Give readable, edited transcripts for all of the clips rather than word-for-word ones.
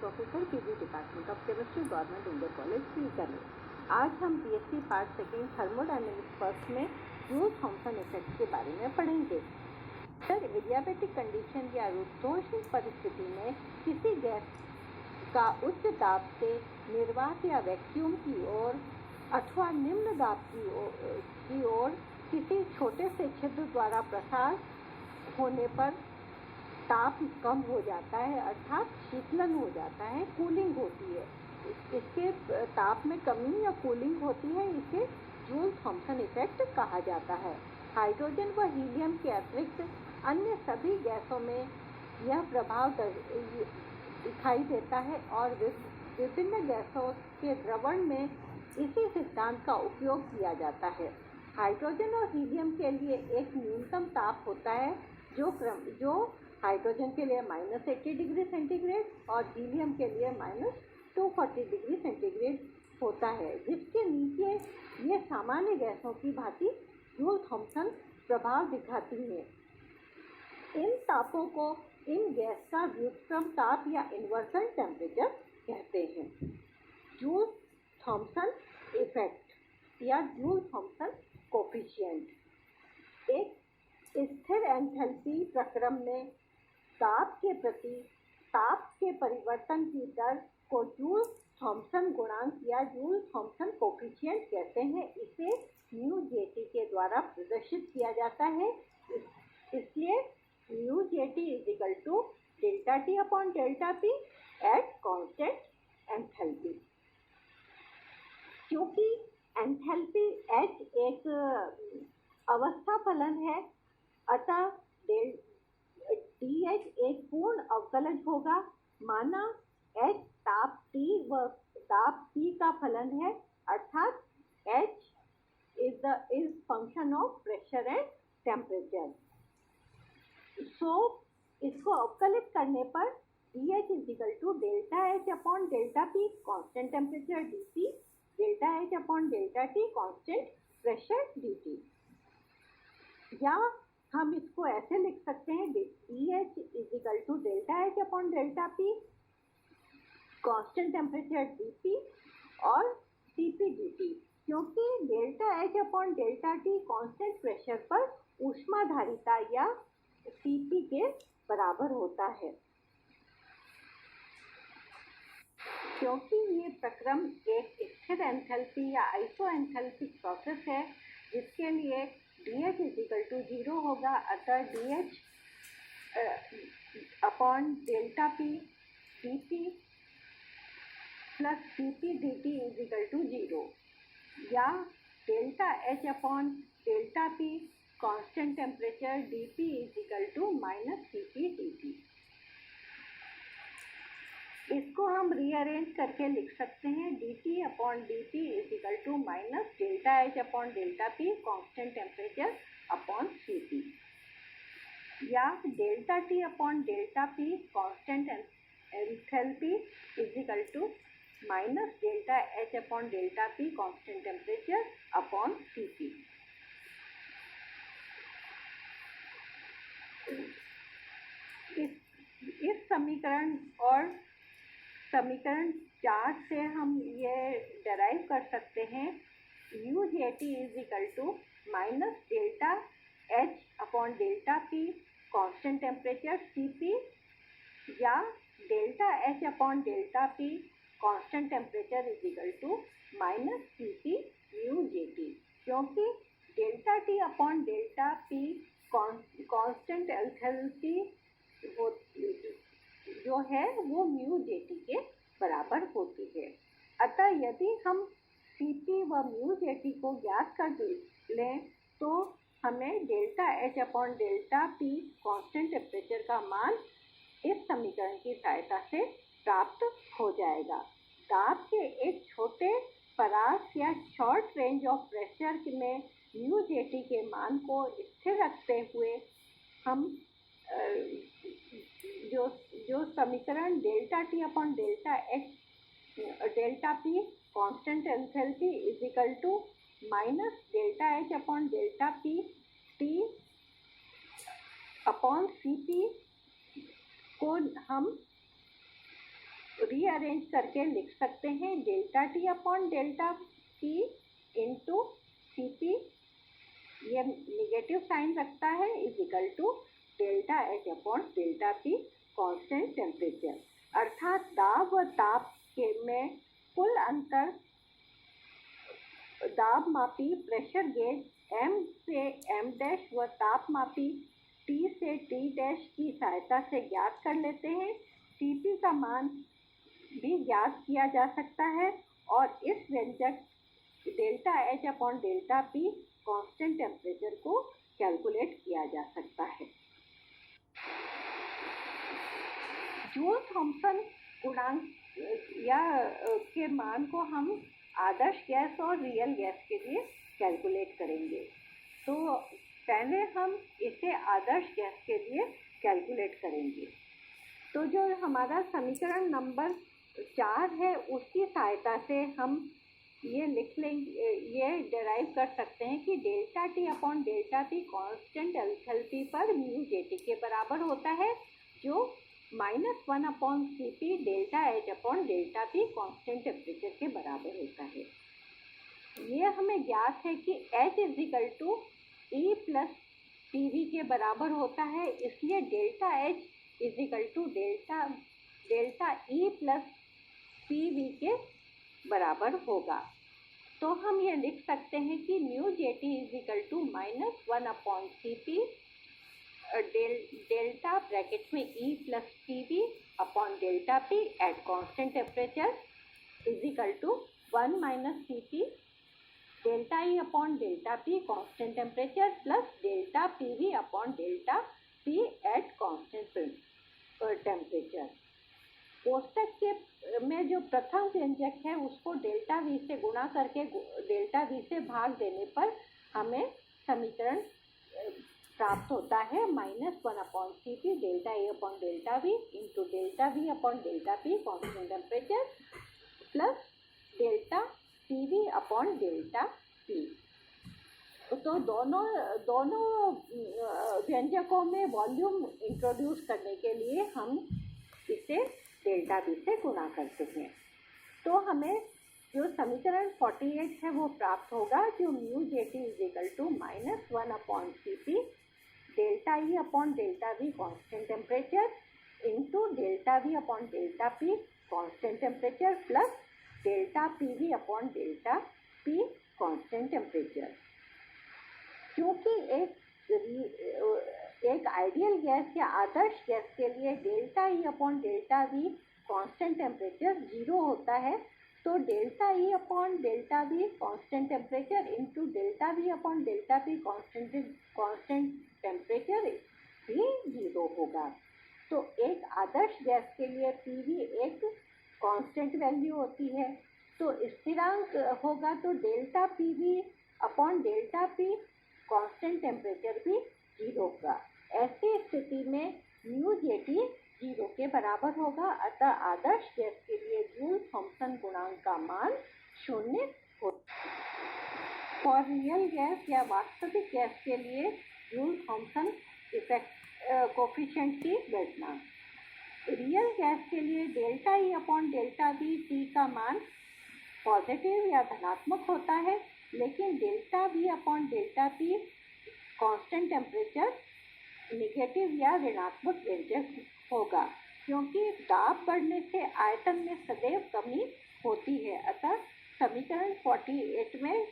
Professor PG department of chemistry government Indian college Sikar. आज हम BSc part second thermodynamics first में joule Thompson effect के बारे में पढ़ेंगे। सर एडियाबेटिक कंडीशन या रुद्धोष्ण परिस्थिति में किसी गैस का उच्च दाब से निर्वात या वैक्यूम की ओर अथवा निम्न दाब की ओर किसी छोटे से छिद्र द्वारा प्रसार होने पर ताप कम हो जाता है, अर्थात शीतलन हो जाता है, कूलिंग होती है। इसके ताप में कमी या कूलिंग होती है, इसे जूल थॉमसन इफेक्ट कहा जाता है। हाइड्रोजन व हीलियम के अतिरिक्त अन्य सभी गैसों में यह प्रभाव दिखाई देता है और विभिन्न गैसों के द्रवण में इसी सिद्धांत का उपयोग किया जाता है। हाइड्रोजन और हीलियम के लिए एक न्यूनतम ताप होता है जो हाइड्रोजन के लिए -80 डिग्री सेंटीग्रेड और हीलियम के लिए -240 डिग्री सेंटीग्रेड होता है, जिसके नीचे ये सामान्य गैसों की भांति जूल थॉमसन प्रभाव दिखाती हैं। इन तापों को इन गैस का व्युत्क्रम ताप या इन्वर्सन टेम्परेचर कहते हैं। जूल थॉमसन इफेक्ट या जूल थॉमसन कोफिशिएंट एक स्थिर एंथैल्पी प्रक्रम में ताप के प्रति ताप के परिवर्तन की दर को जूल थॉमसन गुणांक या जूल थॉमसन कोफिशिएंट कहते हैं। इसे μJT के द्वारा प्रदर्शित किया जाता है। इसलिए μJT = ΔT/ΔP at constant enthalpy. क्योंकि एंथैल्पी H एक अवस्था फलन है, अतः dH एक पूर्ण अवकलज होगा। माना H ताप T व ताप P का फलन है, अर्थात H is function of pressure and temperature। सो इसको अवकलित करने पर dH = ΔH/ΔP constant temperature dT, ΔH/ΔT constant pressure dt। या हम इसको ऐसे लिख सकते हैं dH = ΔH/ΔP constant temperature dP और Cp dt, क्योंकि ΔH/ΔT कांस्टेंट प्रेशर पर ऊष्माधारिता या Cp के बराबर होता है। क्योंकि ये प्रक्रम एक स्थिर एंथैल्पी या आइसोएंथैल्पिक प्रोसेस है, जिसके लिए dH = 0 होगा, अतः dH/ΔP dP + Cp dt = 0 या ΔH/ΔP constant temperature dP = -Cp dt। इसको हम रीअरेंज करके लिख सकते हैं dT/dt = -ΔH/ΔP constant temperature Cp या ΔT/ΔP constant enthalpy = -ΔH/ΔP constant temperature Cp। इस समीकरण और समीकरण 4 से हम ये डेराइव कर सकते हैं μJT = ΔH/ΔP constant temperature Cp या ΔH/ΔP constant temperature -Cp μJT, क्योंकि ΔT/ΔP कांस्टेंट एंथैल्पी जो है वो μJT के बराबर होती है। अतः यदि हम Cp व μJT को ज्ञात कर लें तो हमें ΔH/ΔP कांस्टेंट टेम्परेचर का मान इस समीकरण की सहायता से प्राप्त हो जाएगा। ताप के एक छोटे परास या शॉर्ट रेंज ऑफ प्रेशर में μJT के मान को स्थिर रखते हुए हम जो समीकरण ΔT/ΔP constant enthalpy = -ΔH/ΔP T/Cp को हम रीअरेंज करके लिख सकते हैं delta T upon delta P into C P, ये निगेटिव साइन रखता है, is equal to delta H upon delta P constant temperature. अर्थात दाब व ताप के में कुल अंतर दाब मापी प्रेशर गेज M से M डैश व ताप मापी T से T डैश की सहायता से ज्ञात कर लेते हैं। Cp का मान भी ज्ञात किया जा सकता है और इस व्यंजक delta H upon delta P constant temperature को कैलकुलेट किया जा सकता है। जूल थॉम्सन गुणांक या के मान को हम आदर्श गैस और रियल गैस के लिए कैलकुलेट करेंगे। तो पहले हम इसे आदर्श गैस के लिए कैलकुलेट करेंगे। तो जो हमारा समीकरण नंबर 4 है उसकी सहायता से हम ये लिख लेंगे, ये डेराइव कर सकते हैं कि delta T upon delta P constant enthalpy पर म्यू जे टी के बराबर होता है, जो -1 upon C P delta H upon delta P constant temperature के बराबर होता है। ये हमें ज्ञात है कि H is equal to E plus P V के बराबर होता है, इसलिए delta H is equal to delta E plus P V के बराबर होगा। तो हम ये लिख सकते हैं कि mu J T is equal to -1 upon C P delta bracket में E plus P V upon delta P at constant temperature is equal to 1 minus C P delta E upon delta P constant temperature plus delta P V upon delta P at constant temperature. कोष्टक के में जो प्रथम व्यंजक है उसको delta we से गुणा करके डेल्टा वी से भाग देने पर हमें समीकरण प्राप्त होता है -1 upon C P delta A upon delta V into delta V upon delta P constant temperature plus delta P V upon delta P. तो दोनों व्यंजकों में वॉल्यूम इंट्रोड्यूस करने के लिए हम इसे डेल्टा वी से गुणा करते हैं। तो हमें जो समीकरण 48 है वो प्राप्त होगा, जो mu J T is equal to -1 upon C P delta E upon delta V constant temperature into delta V upon delta P constant temperature plus delta P V upon delta P constant temperature. क्योंकि एक ideal gas या आदर्श gas के लिए delta E upon delta V constant temperature 0 होता है, तो delta E upon delta V constant temperature into delta V upon delta P constant temperature भी 0 होगा। तो एक आदर्श गैस के लिए पी वी एक कांस्टेंट वैल्यू होती है, तो स्थिरांक होगा, तो delta P V upon delta P constant temperature भी 0 होगा। ऐसी स्थिति में म्यू जे टी 0 के बराबर होगा, अतः आदर्श गैस के लिए जूल थॉम्सन गुणांक का मान 0 होता है। फॉर रियल गैस या वास्तविक गैस के लिए जूल थॉम्सन इफेक्ट कोफिशिएंट की गणना। रियल गैस के लिए delta E upon delta we T का मान पॉजिटिव या धनात्मक होता है, लेकिन delta V upon delta P constant temperature negative या ऋणात्मक व्यंजक होगा, क्योंकि दाब बढ़ने से आयतन में सदैव कमी होती है। अतः समीकरण 48 में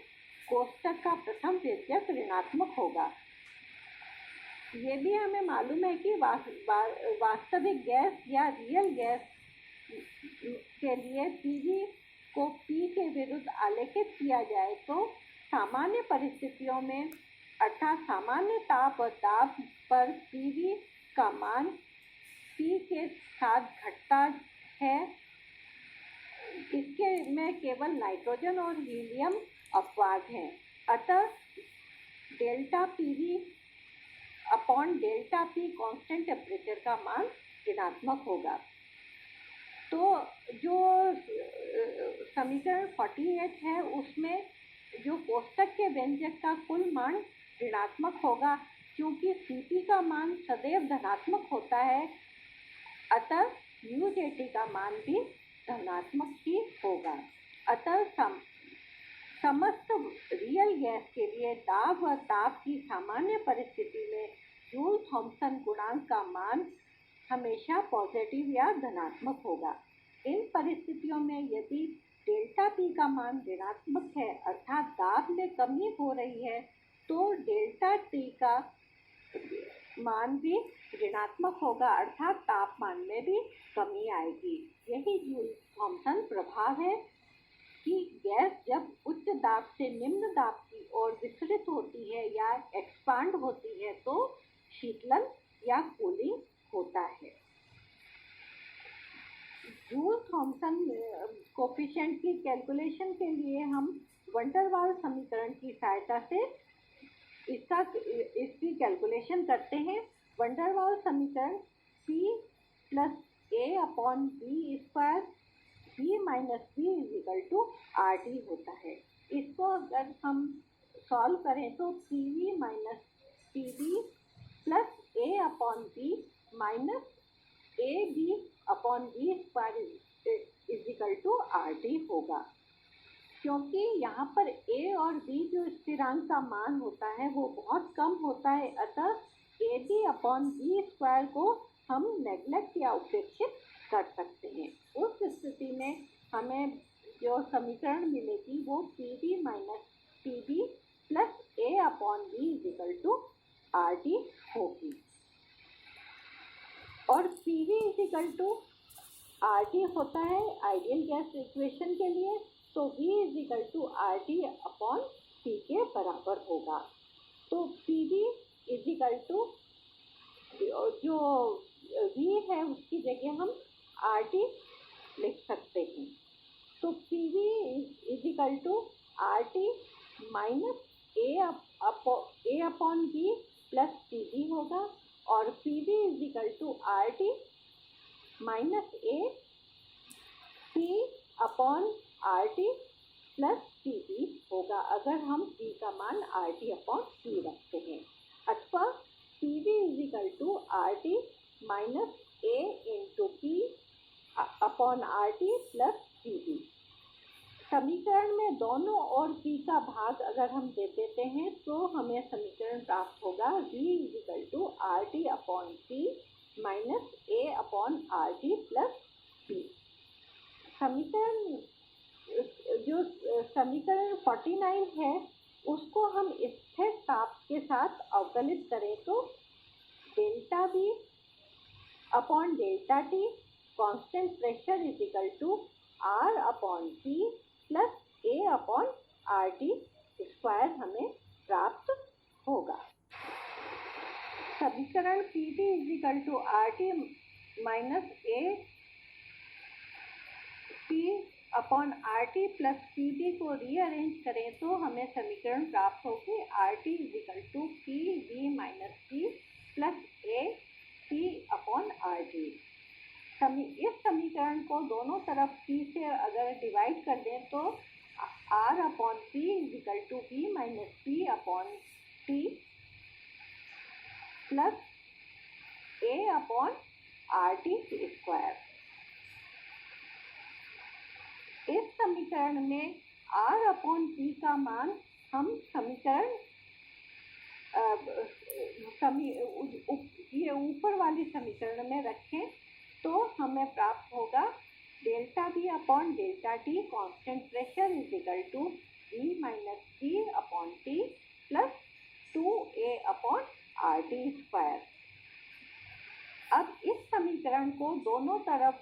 कोष्टक का प्रथम व्यंजक ऋणात्मक होगा। ये भी हमें मालूम है कि वास्तविक गैस या रियल गैस के लिए पीवी को पी के विरुद्ध आलेखित किया जाए तो सामान्य परिस्थितियों में अर्थात सामान्य ताप और दाब पर पीवी का मान पी के साथ घटता है। इसके में केवल नाइट्रोजन और हीलियम अपवाद हैं। अतः delta PV upon delta P constant temperature का मान ऋणात्मक होगा। तो जो समीकरण 48 है उसमें जो कोष्टक के व्यंजक का कुल मान ऋणात्मक होगा, क्योंकि Cp का मान सदैव धनात्मक होता है, अतः म्यू जे टी का मान भी धनात्मक ही होगा। अतः समस्त रियल गैस के लिए दाब व ताप की सामान्य परिस्थिति में जूल थॉम्सन गुणांक का मान हमेशा पॉजिटिव या धनात्मक होगा। इन परिस्थितियों में यदि डेल्टा पी का मान ऋणात्मक है अर्थात दाब में कमी हो रही है, तो डेल्टा टी का मान भी ऋणात्मक होगा अर्थात तापमान में भी कमी आएगी। यही जूल थॉम्सन प्रभाव है कि गैस जब उच्च दाब से निम्न दाब की ओर विचलित होती है या एक्सपांड होती है तो शीतलन या कूलिंग होता है। जूल थॉम्सन कोफिशिएंट की कैलकुलेशन के लिए हम वैन डर वाल्स समीकरण की सहायता से इसकी कैलकुलेशन करते हैं। वैन डर वाल्स समीकरण P + A/B² B - B = RT होता है। इसको अगर हम सॉल्व करें तो PV - PB + A/B - AB/B² RT होगा। क्योंकि यहाँ पर A और B जो स्थिरांक का मान होता है वो बहुत कम होता है, अतः AB/B² को हम नेग्लेक्ट या उपेक्षित कर सकते हैं। उस स्थिति में हमें जो समीकरण मिलेगी वो PV - PB + A/B RT होगी। और PV RT होता है आइडियल गैस इक्वेशन के लिए, तो V RT/P के बराबर होगा। तो PV जो V है उसकी जगह हम RT लिख सकते हैं। तो PV RT - A/B + PB होगा और PV RT - AP/RT + PB होगा अगर हम P का मान RT/P रखते हैं, अथवा PV RT - A/P/RT + PB। समीकरण में दोनों ओर P का भाग अगर हम दे देते हैं तो हमें समीकरण प्राप्त होगा V RT/P - A/RT + P। समीकरण 49 है उसको हम स्थिर ताप के साथ अवकलित करें तो delta V upon delta T constant pressure R/P + A/RT² हमें प्राप्त होगा। समीकरण PV RT - AP/RT + PB को रीअरेंज करें तो हमें समीकरण प्राप्त होगी RT PV - P + AP/RT। इस समीकरण को दोनों तरफ P से अगर डिवाइड कर दें तो R/P V - P/T + A/RT²। इस समीकरण में R/P का मान हम ये ऊपर वाली समीकरण में रखें तो हमें प्राप्त होगा डेल्टा V/डेल्टा T constant pressure V - P/T + 2A/RT²। अब इस समीकरण को दोनों तरफ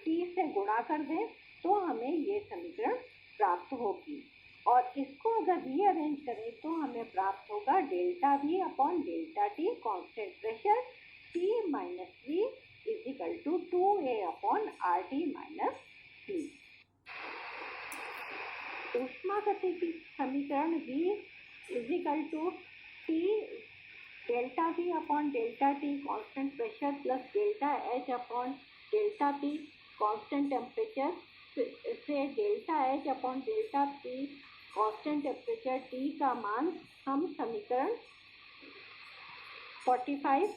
T से गुणा कर दें तो हमें ये समीकरण प्राप्त होगी और इसको अगर रीअरेंज करें तो हमें प्राप्त होगा डेल्टा V/डेल्टा T constant pressure T - V = 2A/RT - P। ऊष्मागतिकी समीकरण V T डेल्टा V/डेल्टा T कांस्टेंट प्रेशर + डेल्टा H/डेल्टा P कांस्टेंट टेम्परेचर से डेल्टा H/डेल्टा P कांस्टेंट टेम्परेचर T का मान हम समीकरण 45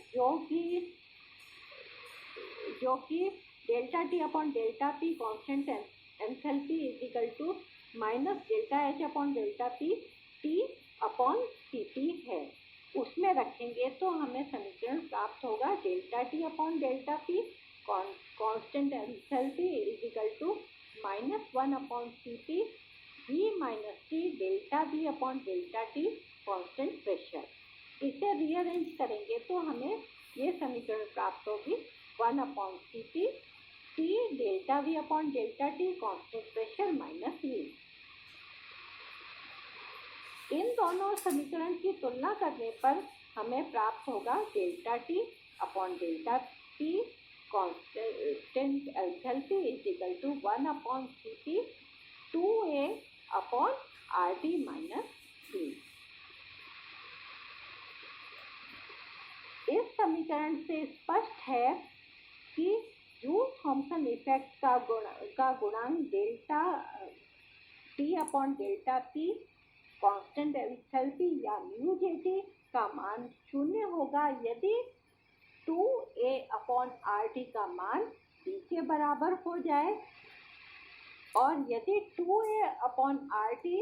जो कि delta T upon delta P constant enthalpy is equal to minus delta H upon delta P T upon C P है। उसमें रखेंगे तो हमें समीकरण प्राप्त होगा delta T upon delta P constant enthalpy is equal to -1 upon C P V minus T delta V upon delta T constant pressure. इसे rearrange करेंगे तो हमें ये समीकरण प्राप्त होगी 1 upon C P T delta V upon delta T constant pressure minus V. इन दोनों समीकरण की तुलना करने पर हमें प्राप्त होगा delta T upon delta P constant enthalpy is equal to 1 upon C P 2a upon R T minus T. इस समीकरण से स्पष्ट है कि जूल थॉमसन इफेक्ट का गुणांक delta T upon delta P constant enthalpy या म्यू जे टी का मान 0 होगा यदि 2a अपॉन आर टी का मान b के बराबर हो जाए, और यदि 2a upon R T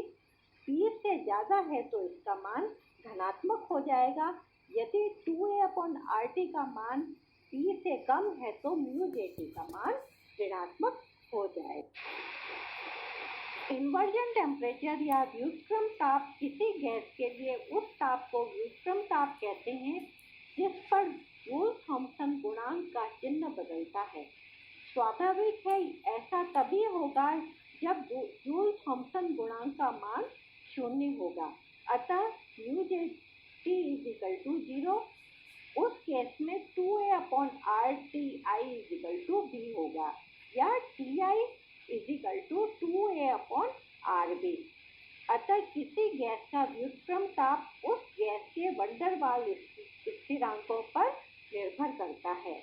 p से ज़्यादा है तो इसका मान धनात्मक हो जाएगा। यदि 2a अपॉन आर टी का मान p से कम है तो म्यू जे टी का मान ऋणात्मक हो जाएगा। इन्वर्जन टेम्परेचर या व्युत्क्रम ताप किसी गैस के लिए उस ताप को व्युत्क्रम ताप कहते हैं जिस पर जूल थॉमसन गुणांक का चिन्ह बदलता है। स्वाभाविक है ऐसा तभी होगा जब जूल थॉमसन गुणांक का मान 0 होगा। अतः mu J T is equal to 0। उस केस में 2a upon R T I is equal to B होगा या T I is equal to 2a upon R B. अतः किसी गैस का व्युत्क्रम ताप उस गैस के वंडर वाल स्थिरांकों पर निर्भर करता है।